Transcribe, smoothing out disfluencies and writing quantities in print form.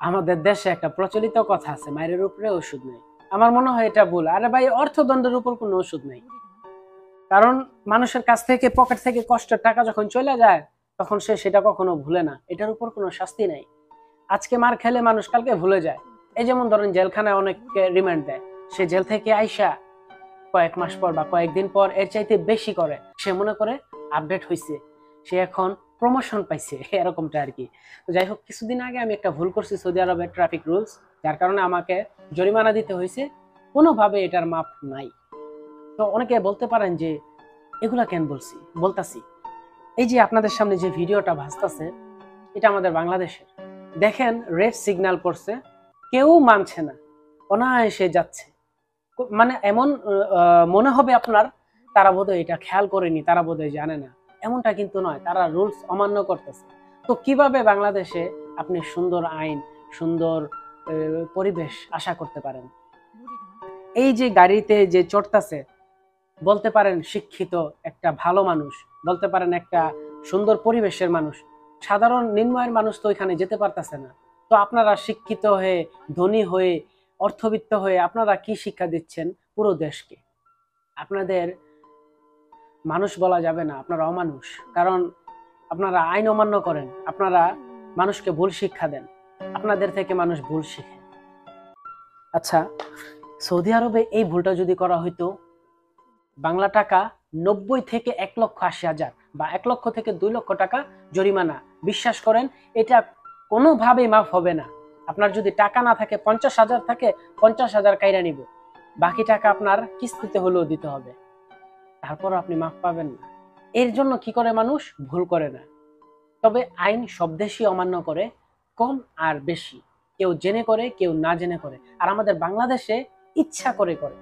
আমাদের দেশে একটা প্রচলিত কথা আছে, মায়ের উপরে ওষুধ নেই। আমার মনে হয় এটা ভুল। আরে ভাই, অর্থদণ্ডের উপর কোনো ওষুধ নেই। কারণ মানুষের কাছ থেকে, পকেট থেকে কষ্টের টাকা যখন চলে যায়, তখন সে সেটা কখনো ভুলে না। এটার উপর কোনো শাস্তি নাই। আজকে মার খেলে মানুষ কালকে ভুলে যায়। এই যেমন ধরেন, জেলখানায় অনেককে রিমান্ড দেয়, সে জেল থেকে আইসা কয়েক মাস পর বা কয়েকদিন পর এর চাইতে বেশি করে সে মনে করে আপডেট হয়েছে, সে এখন প্রমোশন পাইছে, এরকমটা আর কি। তো যাই হোক, কিছুদিন আগে আমি একটা ভুল করছি সৌদি আরবের ট্রাফিক রুলস, যার কারণে আমাকে জরিমানা দিতে হয়েছে। কোনোভাবে এটার মাপ নাই। তো অনেকে বলতে পারেন যে এগুলা কেন বলতাছি। এই যে আপনাদের সামনে যে ভিডিওটা ভাসতেছে, এটা আমাদের বাংলাদেশের। দেখেন, রেড সিগন্যাল করছে, কেউ মানছে না, অনায়াসে যাচ্ছে। মানে এমন মনে হবে আপনার, তারা বোধহয় এটা খেয়াল করেনি, তারা বোধহয় জানে না। এমনটা কিন্তু নয়, তারা রুলস অমান্য করতেছে। তো কিভাবে বাংলাদেশে আপনি সুন্দর আইন, সুন্দর পরিবেশ আশা করতে পারেন? এই যে গাড়িতে যে চড়তেছে, বলতে পারেন শিক্ষিত একটা ভালো মানুষ, বলতে পারেন একটা সুন্দর পরিবেশের মানুষ, সাধারণ নিম্নয়ের মানুষ তো এখানে যেতে পারতেছে না। তো আপনারা শিক্ষিত হয়ে, ধনী হয়ে, অর্থবিত্ত হয়ে আপনারা কি শিক্ষা দিচ্ছেন পুরো দেশকে? আপনাদের মানুষ বলা যাবে না, আপনারা অমানুষ। কারণ আপনারা আইন অমান্য করেন, আপনারা মানুষকে ভুল শিক্ষা দেন, আপনাদের থেকে মানুষ ভুল শিখে। আচ্ছা, সৌদি আরবে এই ভুলটা যদি করা হইতো, বাংলা টাকা 90 থেকে 1,80,000 বা 1 লক্ষ থেকে 2 লক্ষ টাকা জরিমানা। বিশ্বাস করেন, এটা কোনোভাবেই মাফ হবে না। আপনার যদি টাকা না থাকে, 50,000 থাকে, 50,000 কাইরা নিব, বাকি টাকা আপনার কিস্তিতে হলেও দিতে হবে, তারপর আপনি মাফ পাবেন না। এর জন্য কি করে মানুষ ভুল করে না। তবে আইন সব দেশই অমান্য করে, কম আর বেশি। কেউ জেনে করে, কেউ না জেনে করে। আর আমাদের বাংলাদেশে ইচ্ছা করে করে।